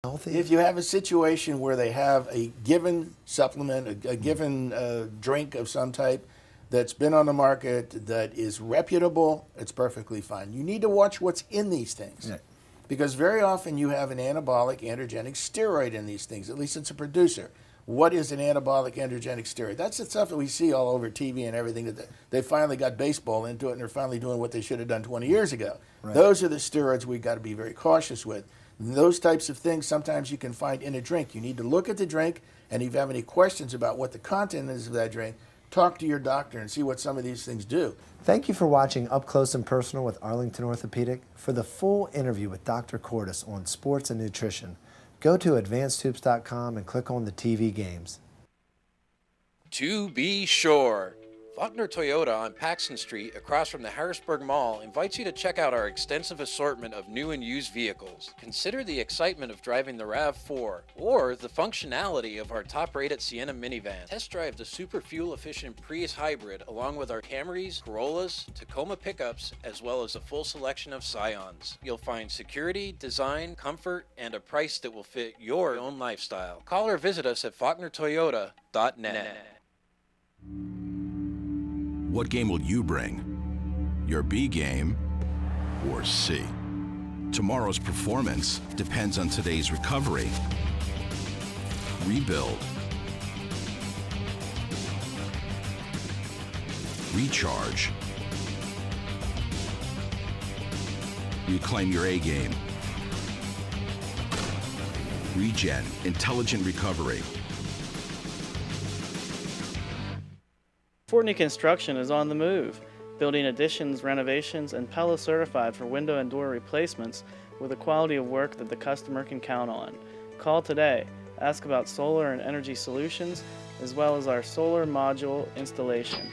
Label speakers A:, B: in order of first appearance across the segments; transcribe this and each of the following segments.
A: Healthy.
B: If you have a situation where they have a given supplement, a given drink of some type that's been on the market that is reputable, it's perfectly fine. You need to watch what's in these things.
A: Right.
B: Because very often you have an anabolic androgenic steroid in these things, at least it's a producer. What is an anabolic androgenic steroid? That's the stuff that we see all over TV and everything, that they finally got baseball into it and they're finally doing what they should have done 20 years ago.
A: Right.
B: Those are the steroids we've got to be very cautious with. Those types of things sometimes you can find in a drink. You need to look at the drink, and if you have any questions about what the content is of that drink, talk to your doctor and see what some of these things do.
A: Thank you for watching Up Close and Personal with Arlington Orthopedic. For the full interview with Dr. Cordes on sports and nutrition, go to advancedhoops.com and click on the TV games.
C: To be sure, Faulkner Toyota on Paxton Street, across from the Harrisburg Mall, invites you to check out our extensive assortment of new and used vehicles. Consider the excitement of driving the RAV4 or the functionality of our top-rated Sienna minivan. Test drive the super fuel-efficient Prius Hybrid along with our Camrys, Corollas, Tacoma pickups, as well as a full selection of Scions. You'll find security, design, comfort, and a price that will fit your own lifestyle. Call or visit us at faulknertoyota.net.
D: What game will you bring? Your B game or C? Tomorrow's performance depends on today's recovery. Rebuild. Recharge. Reclaim your A game. Regen, intelligent recovery.
E: Fortney Construction is on the move, building additions, renovations, and Pella certified for window and door replacements with a quality of work that the customer can count on. Call today. Ask about solar and energy solutions, as well as our solar module installation.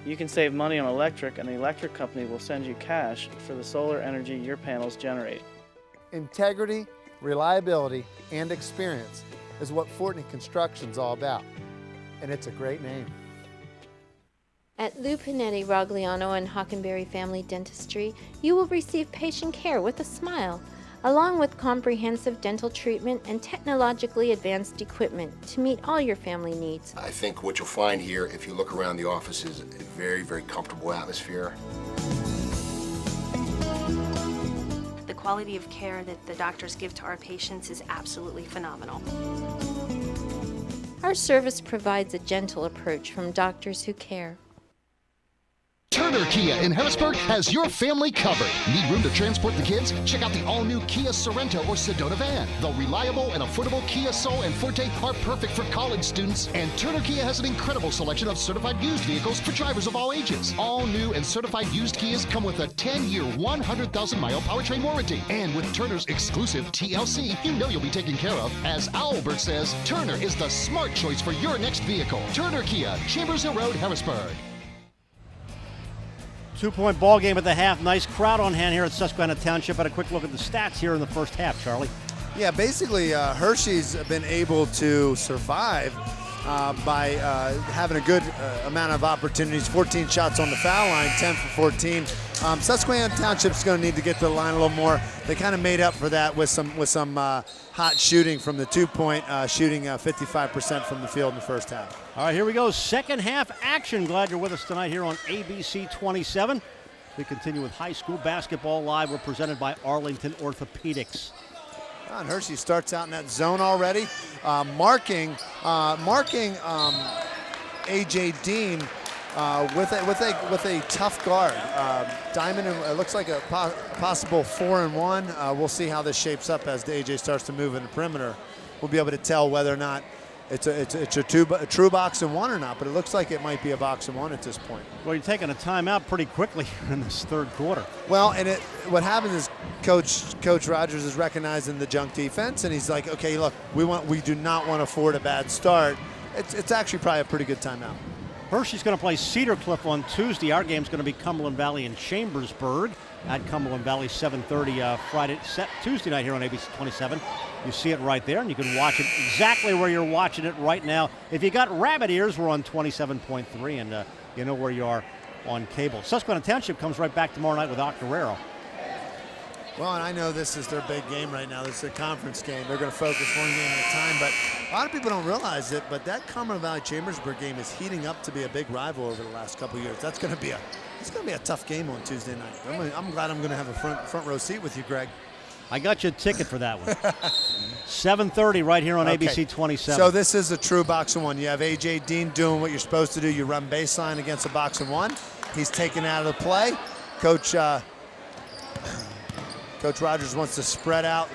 E: You can save money on electric, and the electric company will send you cash for the solar energy your panels generate.
F: Integrity, reliability, and experience is what Fortney Construction's all about. And it's a great name.
G: At Lou Panetti, Rogliano, and Hockenberry Family Dentistry, you will receive patient care with a smile, along with comprehensive dental treatment and technologically advanced equipment to meet all your family needs.
H: I think what you'll find here, if you look around the office, is a very, very comfortable atmosphere.
I: The quality of care that the doctors give to our patients is absolutely phenomenal.
G: Our service provides a gentle approach from doctors who care.
J: Turner Kia in Harrisburg has your family covered. Need room to transport the kids? Check out the all-new Kia Sorento or Sedona van. The reliable and affordable Kia Soul and Forte are perfect for college students. And Turner Kia has an incredible selection of certified used vehicles for drivers of all ages. All new and certified used Kias come with a 10-year, 100,000-mile powertrain warranty. And with Turner's exclusive TLC, you know you'll be taken care of. As Albert says, Turner is the smart choice for your next vehicle. Turner Kia, Chambers Hill Road, Harrisburg.
K: 2-point ball game at the half. Nice crowd on hand here at Susquehanna Township. Had a quick look at the stats here in the first half, Charlie.
F: Yeah, basically Hershey's been able to survive by having a good amount of opportunities. 14 shots on the foul line, 10 for 14. Susquehanna Township's going to need to get to the line a little more. They kind of made up for that with some hot shooting from the 2-point, shooting 55% from the field in the first half.
K: All right, here we go. Second half action. Glad you're with us tonight here on ABC 27. We continue with high school basketball live. We're presented by Arlington Orthopedics.
F: And Hershey starts out in that zone already, marking A.J. Dean with a tough guard. Diamond, it looks like a possible 4-and-1. We'll see how this shapes up as A.J. starts to move in the perimeter. We'll be able to tell whether or not it's a true box and one or not, but it looks like it might be a box and one at this point.
K: Well, you're taking a timeout pretty quickly in this third quarter.
F: Well, and what happens is Coach Rogers is recognizing the junk defense, and he's like, okay, look, we do not want to afford a bad start. It's actually probably a pretty good timeout.
K: Hershey's going to play Cedar Cliff on Tuesday. Our game's going to be Cumberland Valley and Chambersburg at Cumberland Valley, 7:30 Tuesday night here on ABC 27. You see it right there, and you can watch it exactly where you're watching it right now. If you got rabbit ears, we're on 27.3, and you know where you are on cable. Susquehanna Township comes right back tomorrow night with Octorero.
F: Well, and I know this is their big game right now. This is a conference game. They're going to focus one game at a time, but a lot of people don't realize it, but that Cumberland Valley-Chambersburg game is heating up to be a big rival over the last couple of years. That's going to be a tough game on Tuesday night. I'm glad I'm going to have a front row seat with you, Greg.
K: I got you a ticket for that one. 7:30 right here on ABC 27.
F: So this is a true boxing one. You have A.J. Dean doing what you're supposed to do. You run baseline against a boxing one. He's taken out of the play. Coach Rogers wants to spread out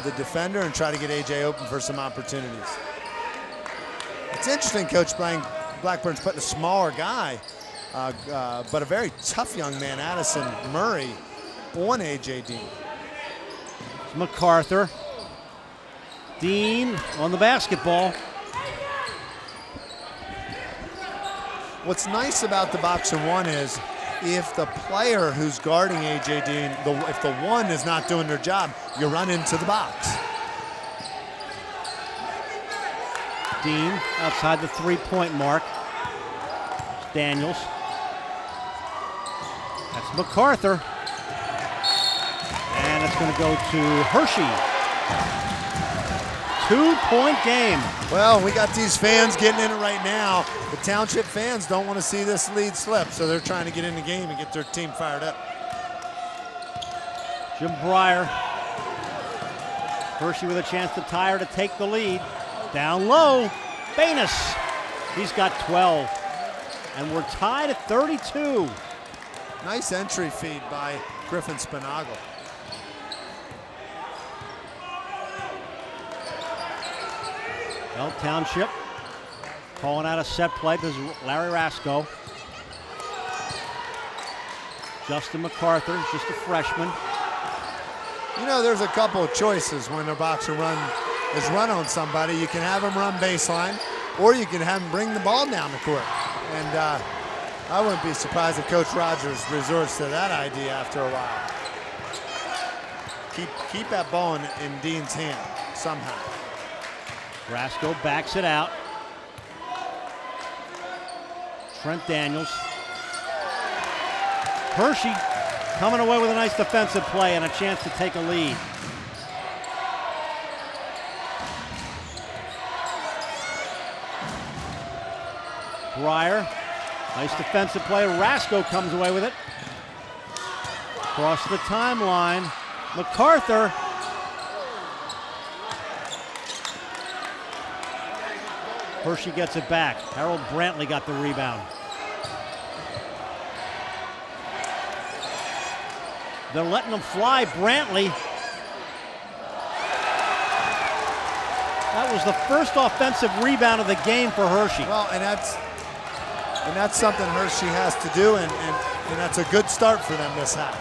F: the defender and try to get A.J. open for some opportunities. It's interesting, Coach Blackburn's putting a smaller guy, but a very tough young man, Addison Murray, on A.J. Dean.
K: MacArthur. Dean on the basketball.
F: What's nice about the boxing one is if the player who's guarding A.J. Dean, if the one is not doing their job, you run into the box.
K: Dean outside the three-point mark. Daniels. That's MacArthur. And it's going to go to Hershey. 2-point game.
F: Well, we got these fans getting in it right now. The Township fans don't want to see this lead slip, so they're trying to get in the game and get their team fired up.
K: Jim Breyer. Hershey with a chance to tie her to take the lead. Down low, Banis. He's got 12. And we're tied at 32.
F: Nice entry feed by Griffin Spinagle.
K: Well, Township calling out a set play. This is Larry Rasco. Justin MacArthur, just a freshman.
F: You know, there's a couple of choices when a boxer is run on somebody. You can have him run baseline, or you can have him bring the ball down the court. And I wouldn't be surprised if Coach Rogers resorts to that idea after a while. Keep that ball in Dean's hand somehow.
K: Rasco backs it out. Trent Daniels. Hershey coming away with a nice defensive play and a chance to take a lead. Breyer, nice defensive play. Rasco comes away with it. Across the timeline, MacArthur. Hershey gets it back. Harold Brantley got the rebound. They're letting them fly. Brantley. That was the first offensive rebound of the game for Hershey.
F: Well, and that's something Hershey has to do, and that's a good start for them this half.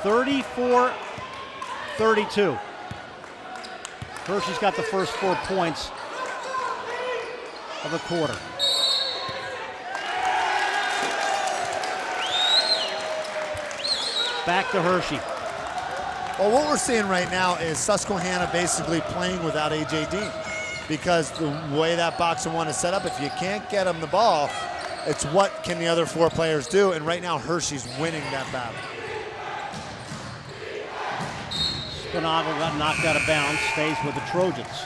K: 34-32. Hershey's got the first 4 points of the quarter. Back to Hershey.
F: Well, what we're seeing right now is Susquehanna basically playing without A.J. Dean, because the way that boxing one is set up, if you can't get him the ball, it's what can the other 4 players do, and right now Hershey's winning that battle.
K: Spinagle got knocked out of bounds, stays with the Trojans.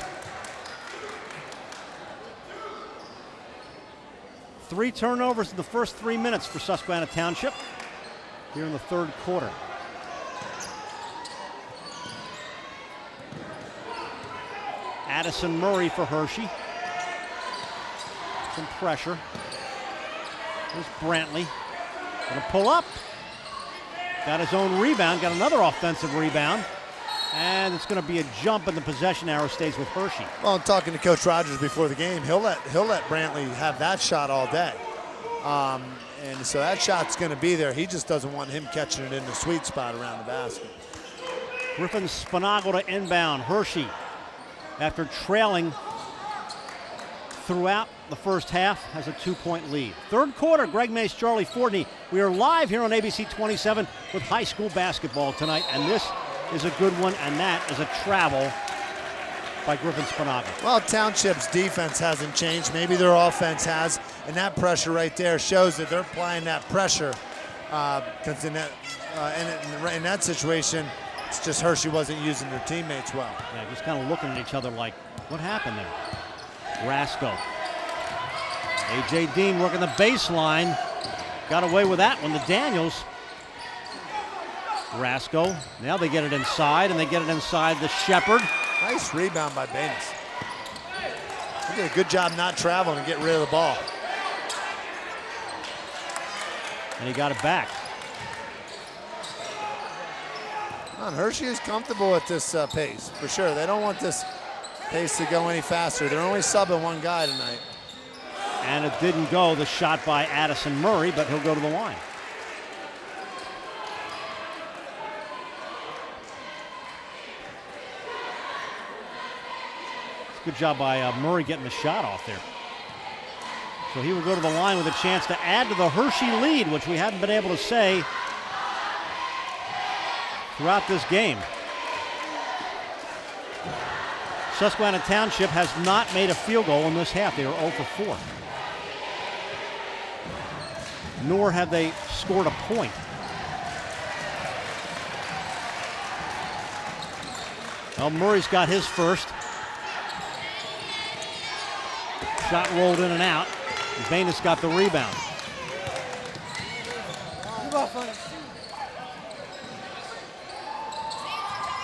K: 3 turnovers in the first 3 minutes for Susquehanna Township here in the third quarter. Addison Murray for Hershey. Some pressure. There's Brantley. Gonna pull up. Got his own rebound, got another offensive rebound. And it's going to be a jump, and the possession arrow stays with Hershey.
F: Well, I'm talking to Coach Rogers before the game. He'll let Brantley have that shot all day. And so that shot's going to be there. He just doesn't want him catching it in the sweet spot around the basket.
K: Griffin Spinagle to inbound. Hershey, after trailing throughout the first half, has a 2-point lead. Third quarter, Greg Mace, Charlie Fortney. We are live here on ABC 27 with high school basketball tonight, and this is a good one, and that is a travel by Griffin Spinagle.
F: Well, Township's defense hasn't changed. Maybe their offense has, and that pressure right there shows that they're applying that pressure. Because in that situation, It's just Hershey wasn't using their teammates well.
K: Yeah, just kind of looking at each other like, what happened there? Rasko. A.J. Dean working the baseline. Got away with that one to Daniels. Rasko. Now they get it inside, and they get it inside to Shepard.
F: Nice rebound by Baines. He did a good job not traveling and getting rid of the ball.
K: And he got it back.
F: Hershey is comfortable at this pace, for sure. They don't want this pace to go any faster. They're only subbing one guy tonight.
K: And it didn't go, the shot by Addison Murray, but he'll go to the line. Good job by Murray getting the shot off there. So he will go to the line with a chance to add to the Hershey lead, which we haven't been able to say throughout this game. Susquehanna Township has not made a field goal in this half. They are 0 for 4. Nor have they scored a point. Well, Murray's got his first. Shot rolled in and out. Baines got the rebound.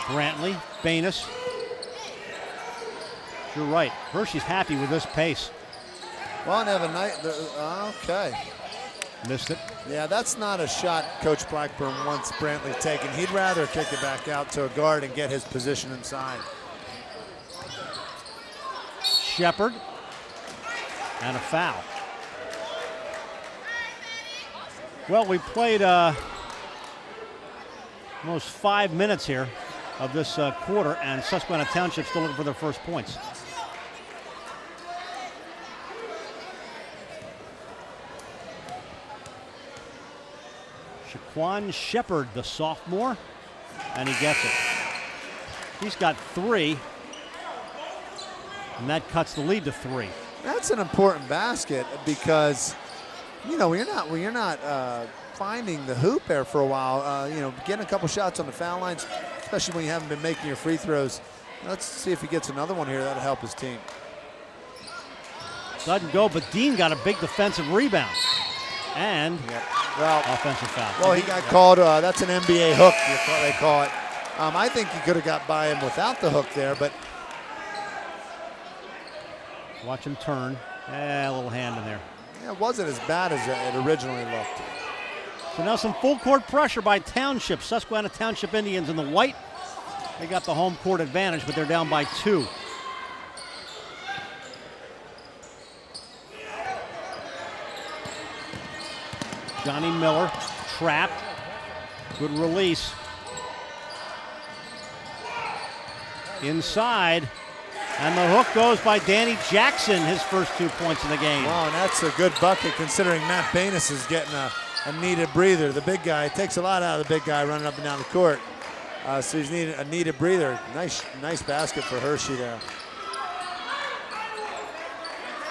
K: Brantley, Baines. You're right. Hershey's happy with this pace.
F: Well, and have a night. Okay.
K: Missed it.
F: Yeah, that's not a shot Coach Blackburn wants Brantley taken. He'd rather kick it back out to a guard and get his position inside.
K: Shepard. And a foul. Well, we played almost 5 minutes here of this quarter, and Susquehanna Township still looking for their first points. Shaquan Shepard, the sophomore, and he gets it. He's got 3, and that cuts the lead to 3.
F: That's an important basket because, you know, when you're not finding the hoop there for a while, you know, getting a couple shots on the foul lines, especially when you haven't been making your free throws. Let's see if he gets another one here. That'll help his team.
K: Doesn't go, but Dean got a big defensive rebound. And
F: well,
K: offensive foul.
F: Well, he got called, that's an NBA hook, they call it. I think he could have got by him without the hook there, but.
K: Watch him turn. A little hand in there.
F: Yeah, it wasn't as bad as it originally looked.
K: So now some full court pressure by Township. Susquehanna Township Indians in the white. They got the home court advantage, but they're down by 2. Johnny Miller trapped. Good release. Inside. And the hook goes by Danny Jackson, his first 2 points in the game.
F: Wow, and that's a good bucket considering Matt Baines is getting a needed breather. The big guy, it takes a lot out of the big guy running up and down the court. So he's needed a needed breather. Nice basket for Hershey there.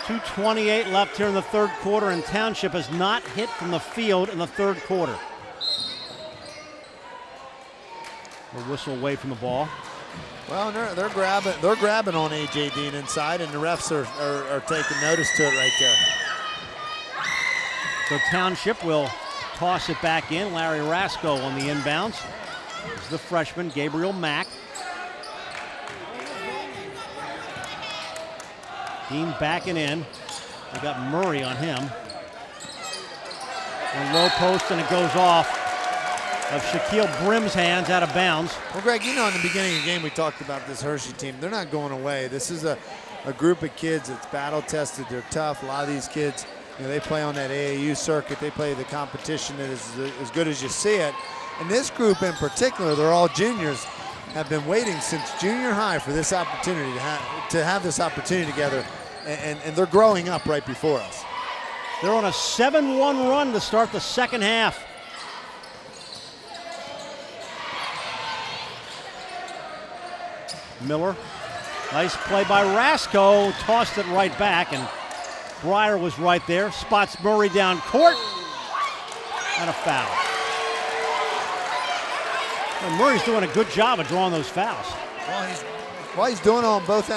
K: 2:28 left here in the third quarter, and Township has not hit from the field in the third quarter. A whistle away from the ball.
F: Well, they're grabbing on A.J. Dean inside, and the refs are taking notice to it right there.
K: So Township will toss it back in. Larry Rasko on the inbounds. This is the freshman, Gabriel Mack. Dean backing in. They got Murray on him. A low post, and it goes off of Shaquille Brim's hands out of bounds.
F: Well, Greg, you know in the beginning of the game we talked about this Hershey team. They're not going away. This is a group of kids that's battle-tested. They're tough. A lot of these kids, you know, they play on that AAU circuit. They play the competition that is as good as you see it. And this group in particular, they're all juniors, have been waiting since junior high for this opportunity to have this opportunity together, and they're growing up right before us.
K: They're on a 7-1 run to start the second half. Miller, nice play by Rasko, tossed it right back, and Breyer was right there, spots Murray down court, and a foul. And Murray's doing a good job of drawing those fouls.
F: Well, he's doing it on both ends.